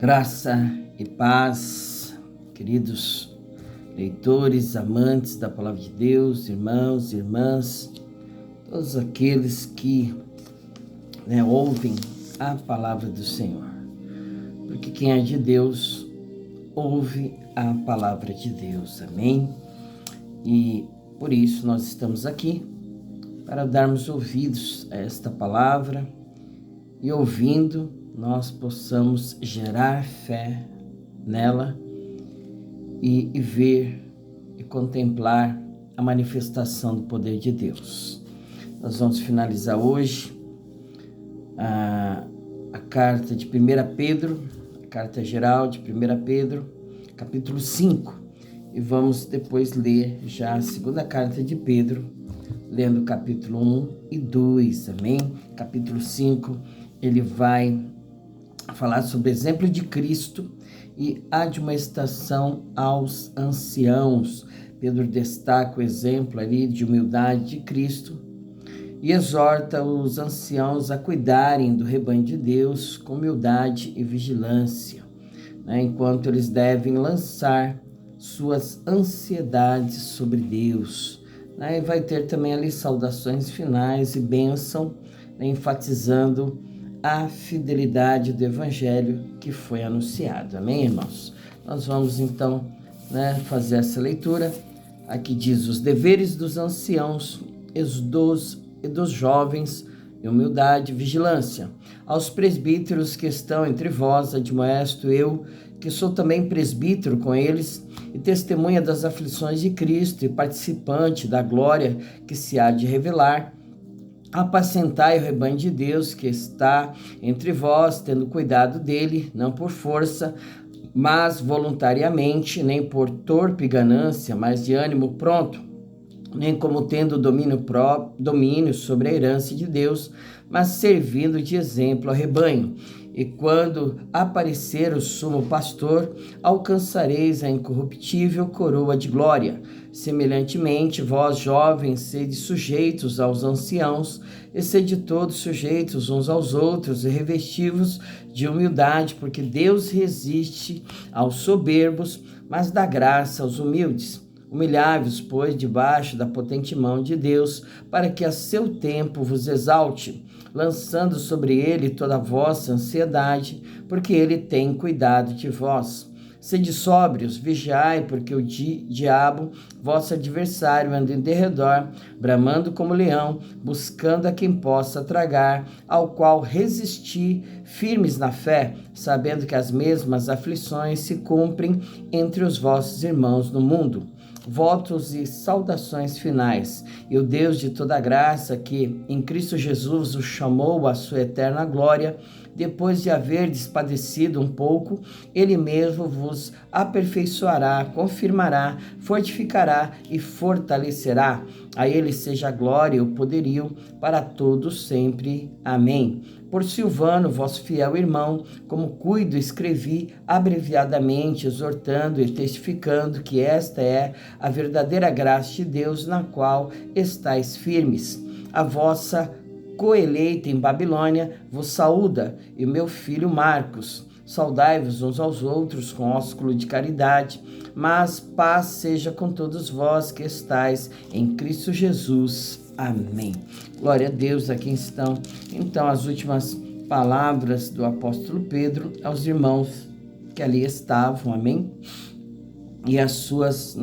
Graça e paz, queridos leitores, amantes da Palavra de Deus, irmãos, irmãs, todos aqueles que ouvem a Palavra do Senhor. Porque quem é de Deus, ouve a Palavra de Deus, amém? E por isso nós estamos aqui para darmos ouvidos a esta palavra e ouvindo nós possamos gerar fé nela e ver e contemplar a manifestação do poder de Deus. Nós vamos finalizar hoje a carta de 1 Pedro, a carta geral de 1 Pedro, capítulo 5, e vamos depois ler já a segunda carta de Pedro, lendo o capítulo 1 e 2, amém? Capítulo 5, ele vai falar sobre o exemplo de Cristo e admoestação aos anciãos. Pedro destaca o exemplo ali de humildade de Cristo e exorta os anciãos a cuidarem do rebanho de Deus com humildade e vigilância, enquanto eles devem lançar suas ansiedades sobre Deus. E vai ter também ali saudações finais e bênção, enfatizando a fidelidade do Evangelho que foi anunciado. Amém, irmãos? Nós vamos então fazer essa leitura. Aqui diz: os deveres dos anciãos e dos jovens, humildade e vigilância. Aos presbíteros que estão entre vós, admoesto eu, que sou também presbítero com eles, e testemunha das aflições de Cristo, e participante da glória que se há de revelar. Apacentai o rebanho de Deus que está entre vós, tendo cuidado dele, não por força, mas voluntariamente, nem por torpe ganância, mas de ânimo pronto, nem como tendo domínio sobre a herança de Deus, mas servindo de exemplo ao rebanho. E quando aparecer o sumo pastor, alcançareis a incorruptível coroa de glória. Semelhantemente, vós, jovens, sede sujeitos aos anciãos, e sede todos sujeitos uns aos outros, e revestivos de humildade, porque Deus resiste aos soberbos, mas dá graça aos humildes. Humilhai-vos, pois, debaixo da potente mão de Deus, para que a seu tempo vos exalte, lançando sobre ele toda a vossa ansiedade, porque ele tem cuidado de vós. Sede sóbrios, vigiai, porque o diabo, vosso adversário, anda em derredor, bramando como leão, buscando a quem possa tragar, ao qual resisti, firmes na fé, sabendo que as mesmas aflições se cumprem entre os vossos irmãos no mundo. Votos e saudações finais. E o Deus de toda graça, que em Cristo Jesus o chamou à sua eterna glória, depois de haverdes padecido um pouco, ele mesmo vos aperfeiçoará, confirmará, fortificará e fortalecerá. A ele seja a glória e o poderio para todos sempre. Amém. Por Silvano, vosso fiel irmão, como cuido, escrevi abreviadamente, exortando e testificando que esta é a verdadeira graça de Deus, na qual estáis firmes. A vossa coeleita em Babilônia vos saúda, e o meu filho Marcos. Saudai-vos uns aos outros com ósculo de caridade, mas paz seja com todos vós que estáis em Cristo Jesus. Amém. Glória a Deus. Aqui estão então as últimas palavras do apóstolo Pedro aos irmãos que ali estavam, amém? E as suas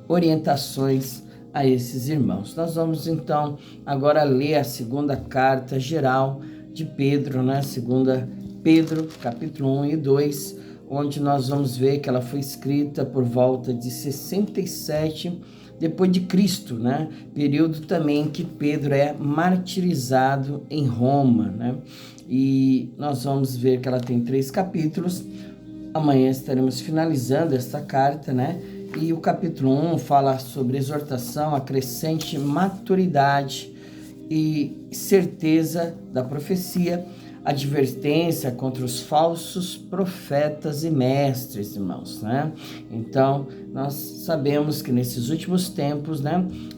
orientações a esses irmãos. Nós vamos então agora ler a segunda carta geral de Pedro, Segunda Pedro, capítulo 1 e 2, onde nós vamos ver que ela foi escrita por volta de 67 depois de Cristo, Período também que Pedro é martirizado em Roma, E nós vamos ver que ela tem 3 capítulos. Amanhã estaremos finalizando esta carta, E o capítulo 1 fala sobre exortação à crescente maturidade e certeza da profecia, advertência contra os falsos profetas e mestres, irmãos, Então, nós sabemos que nesses últimos tempos,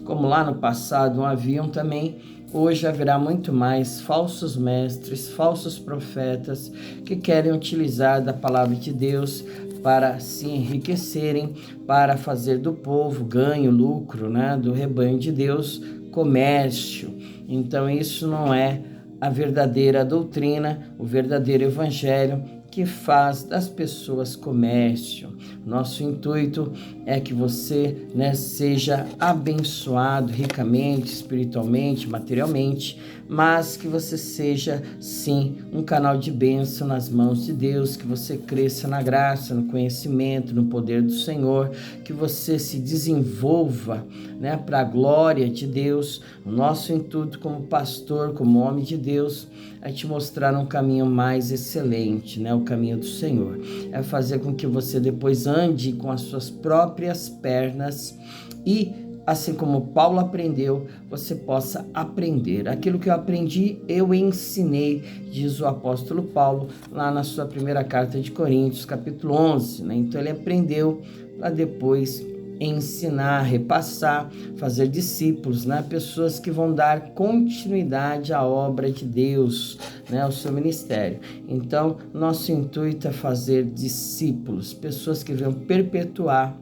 como lá no passado haviam também hoje haverá muito mais falsos mestres, falsos profetas que querem utilizar da palavra de Deus para se enriquecerem, para fazer do povo ganho, lucro, né, do rebanho de Deus, comércio. Então isso não é a verdadeira doutrina, o verdadeiro evangelho que faz das pessoas comércio. Nosso intuito é que você, né, seja abençoado ricamente, espiritualmente, materialmente, mas que você seja, sim, um canal de bênção nas mãos de Deus, que você cresça na graça, no conhecimento, no poder do Senhor, que você se desenvolva, né, para a glória de Deus. O nosso intuito como pastor, como homem de Deus, é te mostrar um caminho mais excelente, né, o caminho do Senhor. É fazer com que você depois ande com as suas próprias pernas e, assim como Paulo aprendeu, você possa aprender. Aquilo que eu aprendi, eu ensinei, diz o apóstolo Paulo, lá na sua primeira carta de Coríntios, capítulo 11. Né? Então ele aprendeu para depois ensinar, repassar, fazer discípulos, né? Pessoas que vão dar continuidade à obra de Deus, né? Ao seu ministério. Então, nosso intuito é fazer discípulos, pessoas que vão perpetuar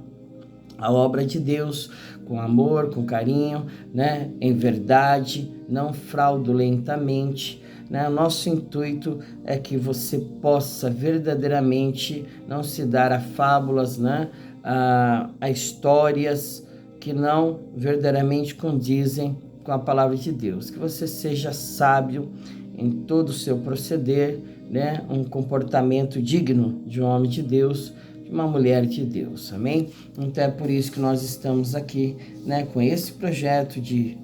a obra de Deus com amor, com carinho, né? Em verdade, não fraudulentamente. Né? Nosso intuito é que você possa verdadeiramente não se dar a fábulas, né? A histórias que não verdadeiramente condizem com a palavra de Deus. Que você seja sábio em todo o seu proceder, né? Um comportamento digno de um homem de Deus, de uma mulher de Deus, amém? Então é por isso que nós estamos aqui, né? Com esse projeto de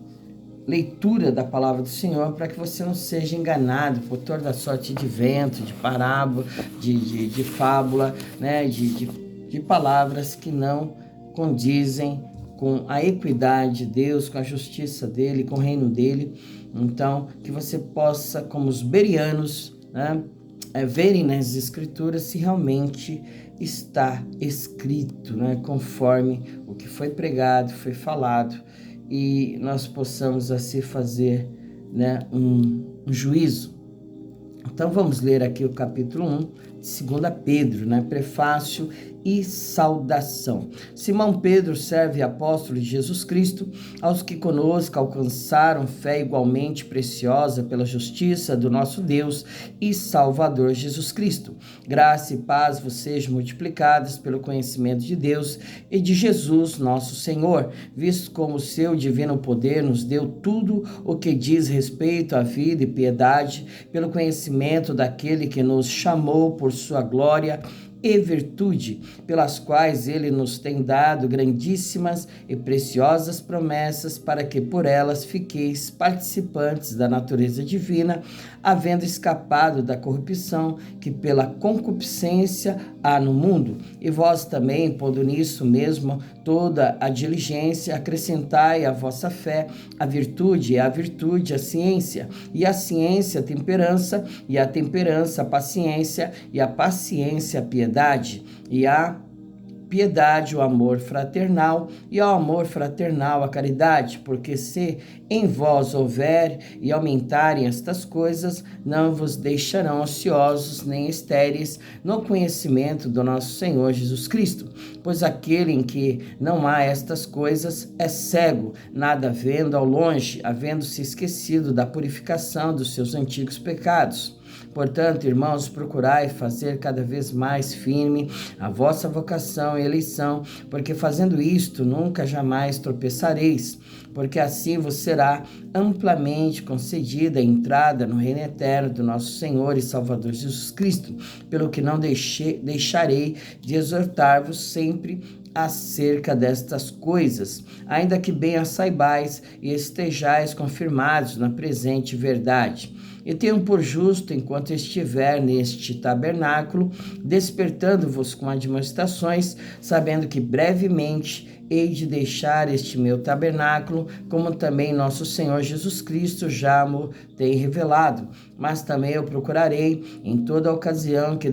leitura da palavra do Senhor, para que você não seja enganado por toda sorte de vento, de parábola, de fábula, né? De palavras que não condizem com a equidade de Deus, com a justiça dele, com o reino dele. Então, que você possa, como os bereanos, né, verem nas escrituras se realmente está escrito, né, conforme o que foi pregado, foi falado, e nós possamos assim fazer, né, um juízo. Então vamos ler aqui o capítulo 1 de 2 Pedro, né? Prefácio e saudação. Simão Pedro, servo e apóstolo de Jesus Cristo, aos que conosco alcançaram fé igualmente preciosa pela justiça do nosso Deus e Salvador Jesus Cristo. Graça e paz vos sejam multiplicadas pelo conhecimento de Deus e de Jesus nosso Senhor, visto como o seu divino poder nos deu tudo o que diz respeito à vida e piedade, pelo conhecimento daquele que nos chamou por sua glória e virtude, pelas quais ele nos tem dado grandíssimas e preciosas promessas, para que por elas fiqueis participantes da natureza divina, havendo escapado da corrupção que pela concupiscência há no mundo. E vós também, pondo nisso mesmo toda a diligência, acrescentai à vossa fé a virtude, e à virtude a ciência, e a ciência a temperança, e a temperança a paciência, e a paciência a piedade, e a piedade, o amor fraternal, e ao amor fraternal a caridade, porque se em vós houver e aumentarem estas coisas, não vos deixarão ociosos nem estéreis no conhecimento do nosso Senhor Jesus Cristo. Pois aquele em que não há estas coisas é cego, nada vendo ao longe, havendo-se esquecido da purificação dos seus antigos pecados. Portanto, irmãos, procurai fazer cada vez mais firme a vossa vocação e eleição, porque fazendo isto nunca jamais tropeçareis, porque assim vos será amplamente concedida a entrada no reino eterno do nosso Senhor e Salvador Jesus Cristo, pelo que não deixarei de exortar-vos sempre acerca destas coisas, ainda que bem as saibais e estejais confirmados na presente verdade. E tenho por justo, enquanto estiver neste tabernáculo, despertando-vos com admoestações, sabendo que brevemente hei de deixar este meu tabernáculo, como também nosso Senhor Jesus Cristo já me tem revelado. Mas também eu procurarei, em toda ocasião que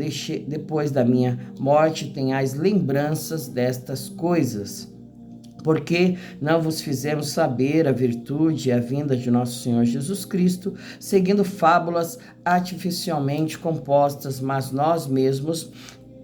depois da minha morte tenhais lembranças destas coisas, Porque não vos fizemos saber a virtude e a vinda de nosso Senhor Jesus Cristo, seguindo fábulas artificialmente compostas, mas nós mesmos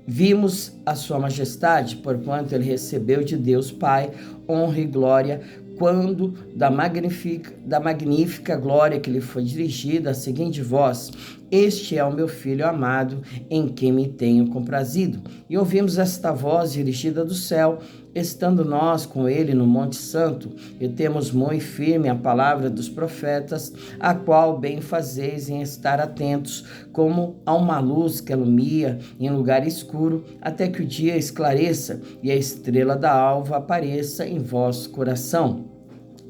vimos a sua majestade, porquanto ele recebeu de Deus Pai honra e glória, quando da magnífica glória que lhe foi dirigida a seguinte voz: este é o meu Filho amado, em quem me tenho comprazido. E ouvimos esta voz dirigida do céu, estando nós com ele no Monte Santo, e temos muito firme a palavra dos profetas, a qual bem fazeis em estar atentos, como a uma luz que alumia em lugar escuro, até que o dia esclareça e a estrela da alva apareça em vosso coração.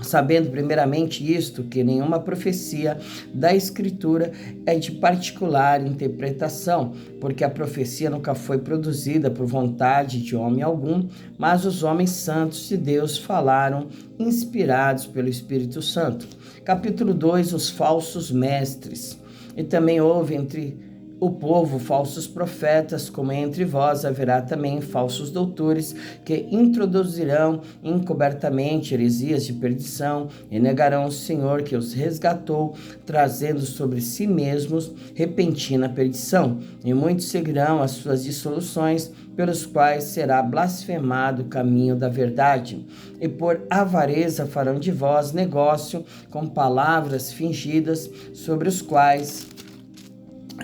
Sabendo primeiramente isto, que nenhuma profecia da Escritura é de particular interpretação, porque a profecia nunca foi produzida por vontade de homem algum, mas os homens santos de Deus falaram, inspirados pelo Espírito Santo. Capítulo 2, os falsos mestres. E também houve entre o povo falsos profetas, como entre vós haverá também falsos doutores, que introduzirão encobertamente heresias de perdição, e negarão o Senhor que os resgatou, trazendo sobre si mesmos repentina perdição. E muitos seguirão as suas dissoluções, pelos quais será blasfemado o caminho da verdade. E por avareza farão de vós negócio com palavras fingidas, sobre os quais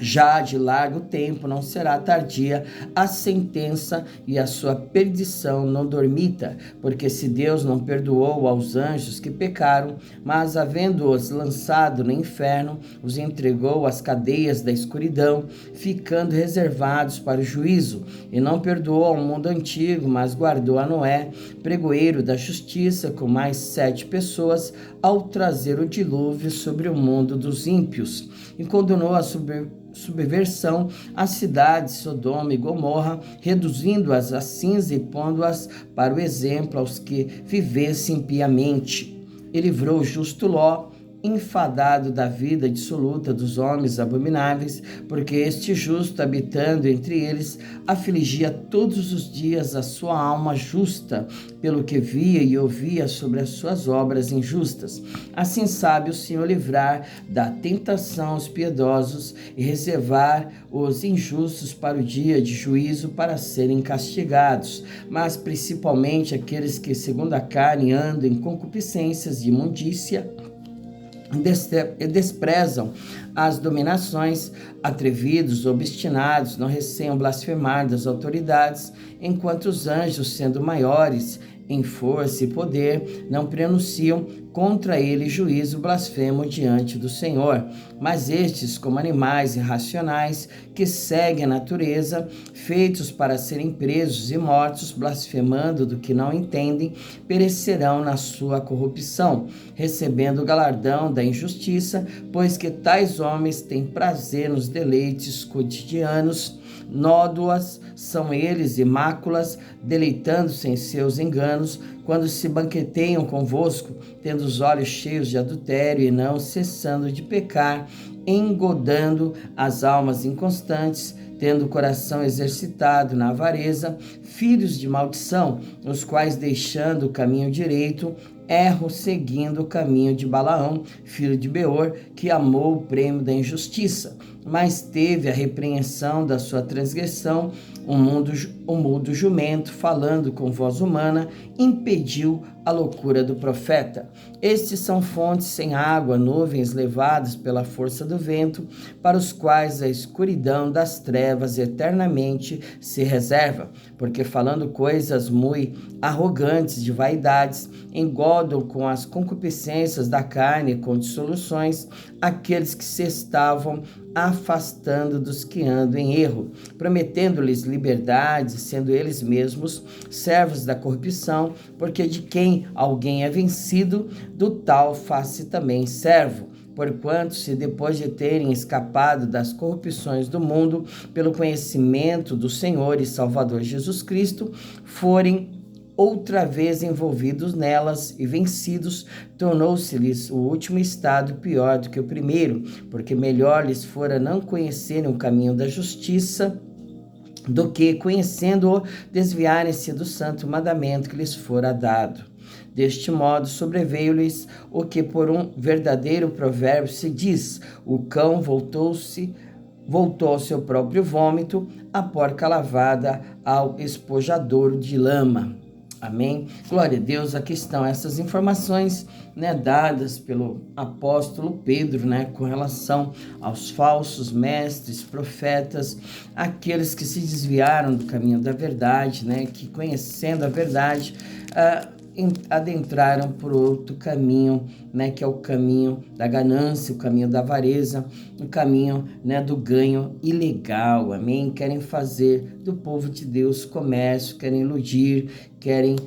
já de largo tempo não será tardia a sentença, e a sua perdição não dormita, porque se Deus não perdoou aos anjos que pecaram, mas havendo-os lançado no inferno, os entregou às cadeias da escuridão, ficando reservados para o juízo, e não perdoou ao mundo antigo, mas guardou a Noé, pregoeiro da justiça, com mais 7 pessoas, ao trazer o dilúvio sobre o mundo dos ímpios, e condenou a subversão a cidades Sodoma e Gomorra, reduzindo-as a cinza e pondo-as para o exemplo aos que vivessem piamente. E livrou o justo Ló, enfadado da vida dissoluta dos homens abomináveis, porque este justo, habitando entre eles, afligia todos os dias a sua alma justa, pelo que via e ouvia sobre as suas obras injustas. Assim sabe o Senhor livrar da tentação os piedosos e reservar os injustos para o dia de juízo, para serem castigados, mas principalmente aqueles que, segundo a carne, andam em concupiscências de imundícia, desprezam as dominações, atrevidos, obstinados, não receiam blasfemar das autoridades, enquanto os anjos, sendo maiores em força e poder, não pronunciam contra ele juízo blasfemo diante do Senhor. Mas estes, como animais irracionais, que seguem a natureza, feitos para serem presos e mortos, blasfemando do que não entendem, perecerão na sua corrupção, recebendo o galardão da injustiça, pois que tais homens têm prazer nos deleites cotidianos. Nódoas são eles e máculas, deleitando-se em seus enganos, quando se banqueteiam convosco, tendo os olhos cheios de adultério e não cessando de pecar, engodando as almas inconstantes, tendo o coração exercitado na avareza, filhos de maldição, os quais, deixando o caminho direito, erram seguindo o caminho de Balaão, filho de Beor, que amou o prêmio da injustiça, mas teve a repreensão da sua transgressão. O mudo jumento, falando com voz humana, impediu a loucura do profeta. Estes são fontes sem água, nuvens levadas pela força do vento, para os quais a escuridão das trevas eternamente se reserva, porque falando coisas muito arrogantes de vaidades, engodam com as concupiscências da carne e com dissoluções aqueles que se estavam afastando dos que andam em erro, prometendo-lhes liberdade, sendo eles mesmos servos da corrupção, porque de quem alguém é vencido, do tal faz-se também servo. Porquanto, se depois de terem escapado das corrupções do mundo, pelo conhecimento do Senhor e Salvador Jesus Cristo, forem outra vez envolvidos nelas e vencidos, tornou-se-lhes o último estado pior do que o primeiro, porque melhor lhes fora não conhecerem o caminho da justiça, do que, conhecendo-o, desviarem-se do santo mandamento que lhes fora dado. Deste modo sobreveio-lhes o que por um verdadeiro provérbio se diz: o cão voltou ao seu próprio vômito, a porca lavada ao espojadouro de lama. Amém? Glória a Deus. Aqui estão essas informações, né, dadas pelo apóstolo Pedro, né, com relação aos falsos mestres, profetas, aqueles que se desviaram do caminho da verdade, né, que conhecendo a verdade, adentraram por outro caminho, né, que é o caminho da ganância, o caminho da avareza, o caminho, né, do ganho ilegal, amém? Querem fazer do povo de Deus comércio, querem iludir, querem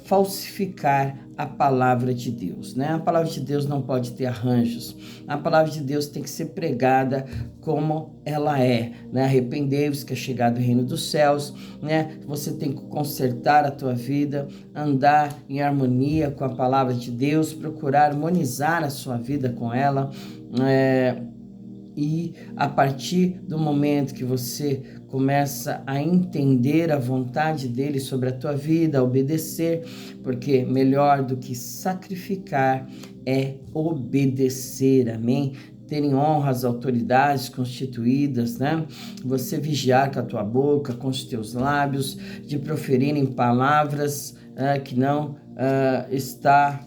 falsificar a palavra de Deus, né? A palavra de Deus não pode ter arranjos. A palavra de Deus tem que ser pregada como ela é, né? Arrependei-vos que é chegado o reino dos céus, né? Você tem que consertar a tua vida, andar em harmonia com a palavra de Deus, procurar harmonizar a sua vida com ela, e a partir do momento que você começa a entender a vontade dele sobre a tua vida, a obedecer, porque melhor do que sacrificar é obedecer, amém? Terem honra às autoridades constituídas, né? Você vigiar com a tua boca, com os teus lábios, de proferirem palavras que não está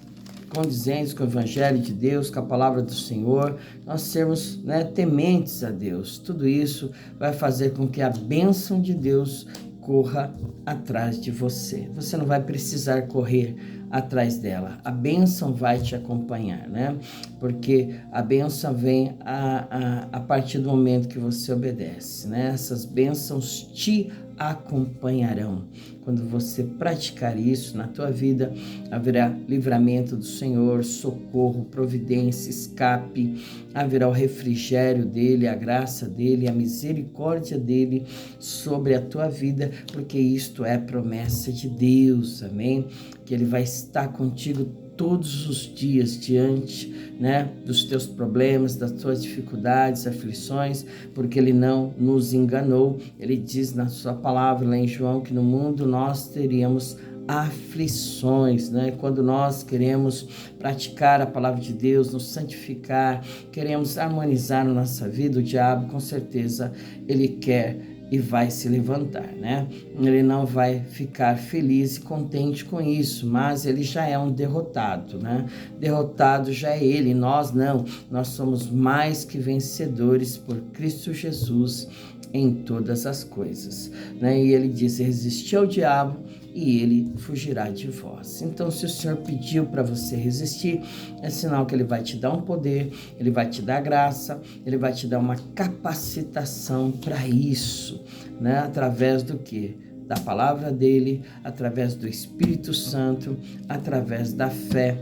condizentes com o Evangelho de Deus, com a palavra do Senhor, nós sermos, né, tementes a Deus. Tudo isso vai fazer com que a bênção de Deus corra atrás de você. Você não vai precisar correr atrás dela. A bênção vai te acompanhar, né? Porque a bênção vem a partir do momento que você obedece, né? Essas bênçãos te acompanharão. Quando você praticar isso na tua vida, haverá livramento do Senhor, socorro, providência, escape, haverá o refrigério dele, a graça dele, a misericórdia dele sobre a tua vida, porque isto é promessa de Deus, amém? Que ele vai estar contigo todos os dias diante, né, dos teus problemas, das tuas dificuldades, aflições, porque ele não nos enganou. Ele diz na sua palavra lá em João que no mundo nós teríamos aflições, né? Quando nós queremos praticar a palavra de Deus, nos santificar, queremos harmonizar a nossa vida, o diabo com certeza ele quer e vai se levantar, né? Ele não vai ficar feliz e contente com isso, mas ele já é um derrotado, né? Derrotado já é ele, nós não. Nós somos mais que vencedores por Cristo Jesus em todas as coisas, né? E ele diz: resistir ao diabo e ele fugirá de vós. Então, se o Senhor pediu para você resistir, é sinal que ele vai te dar um poder, ele vai te dar graça, ele vai te dar uma capacitação para isso, né? Através do quê? Da palavra dele, através do Espírito Santo, através da fé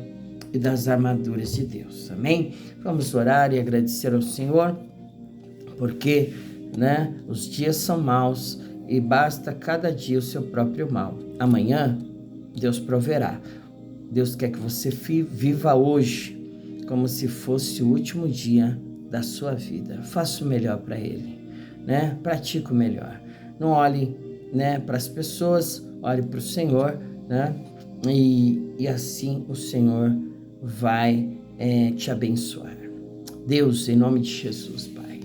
e das armaduras de Deus. Amém? Vamos orar e agradecer ao Senhor, porque, né, os dias são maus e basta cada dia o seu próprio mal. Amanhã, Deus proverá. Deus quer que você viva hoje como se fosse o último dia da sua vida. Faça o melhor para Ele, né? Pratique o melhor. Não olhe, né, para as pessoas, olhe para o Senhor, né? E assim o Senhor vai te abençoar. Deus, em nome de Jesus, Pai.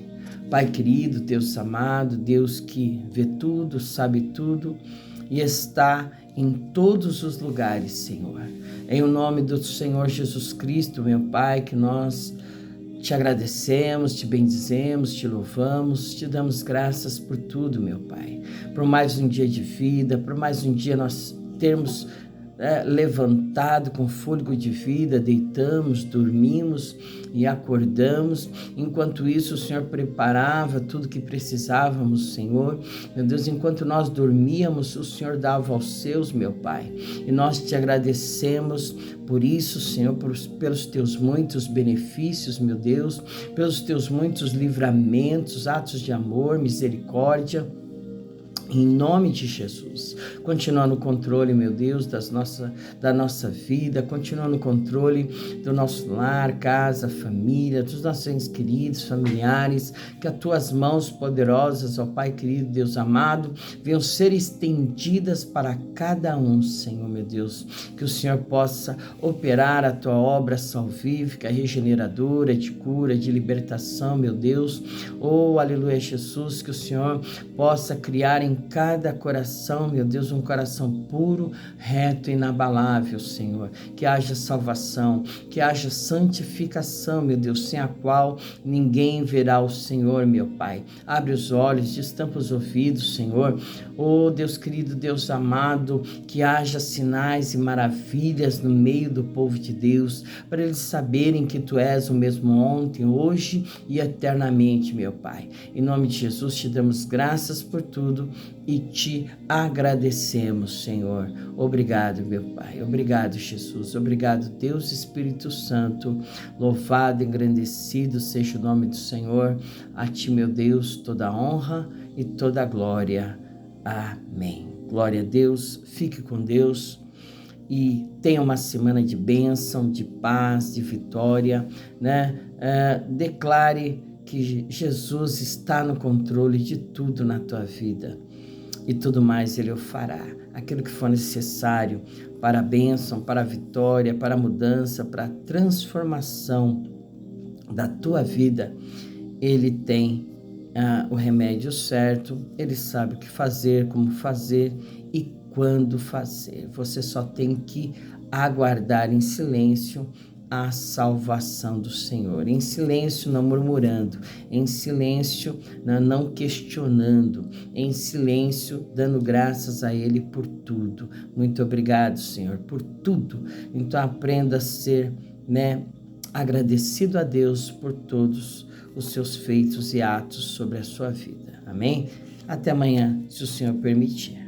Pai querido, Deus amado, Deus que vê tudo, sabe tudo e está em todos os lugares, Senhor. Em o nome do Senhor Jesus Cristo, meu Pai, que nós te agradecemos, te bendizemos, te louvamos, te damos graças por tudo, meu Pai. Por mais um dia de vida, por mais um dia nós termos levantado com fôlego de vida, deitamos, dormimos e acordamos. Enquanto isso, o Senhor preparava tudo que precisávamos, Senhor. Meu Deus, enquanto nós dormíamos, o Senhor dava aos seus, meu Pai. E nós te agradecemos por isso, Senhor, pelos teus muitos benefícios, meu Deus, pelos teus muitos livramentos, atos de amor, misericórdia. Em nome de Jesus, continua no controle, meu Deus, da nossa vida, continua no controle do nosso lar, casa, família, dos nossos entes queridos, familiares, que as tuas mãos poderosas, ó Pai querido, Deus amado, venham ser estendidas para cada um, Senhor, meu Deus, que o Senhor possa operar a tua obra salvífica, regeneradora, de cura, de libertação, meu Deus, oh, aleluia, Jesus, que o Senhor possa criar em cada coração, meu Deus, um coração puro, reto e inabalável, Senhor. Que haja salvação, que haja santificação, meu Deus, sem a qual ninguém verá o Senhor, meu Pai. Abre os olhos, destampa os ouvidos, Senhor. Oh, Deus querido, Deus amado, que haja sinais e maravilhas no meio do povo de Deus, para eles saberem que Tu és o mesmo ontem, hoje e eternamente, meu Pai. Em nome de Jesus, te damos graças por tudo e te agradecemos, Senhor. Obrigado, meu Pai. Obrigado, Jesus. Obrigado, Deus Espírito Santo. Louvado, engrandecido seja o nome do Senhor. A Ti, meu Deus, toda a honra e toda a glória. Amém. Glória a Deus. Fique com Deus e tenha uma semana de bênção, de paz, de vitória, né? Declare que Jesus está no controle de tudo na tua vida e tudo mais Ele o fará. Aquilo que for necessário para a bênção, para a vitória, para a mudança, para a transformação da tua vida, Ele tem o remédio certo, Ele sabe o que fazer, como fazer e quando fazer. Você só tem que aguardar em silêncio a salvação do Senhor, em silêncio, não murmurando, em silêncio, não questionando, em silêncio, dando graças a Ele por tudo. Muito obrigado, Senhor, por tudo. Então aprenda a ser, agradecido a Deus por todos os seus feitos e atos sobre a sua vida. Amém? Até amanhã, se o Senhor permitir.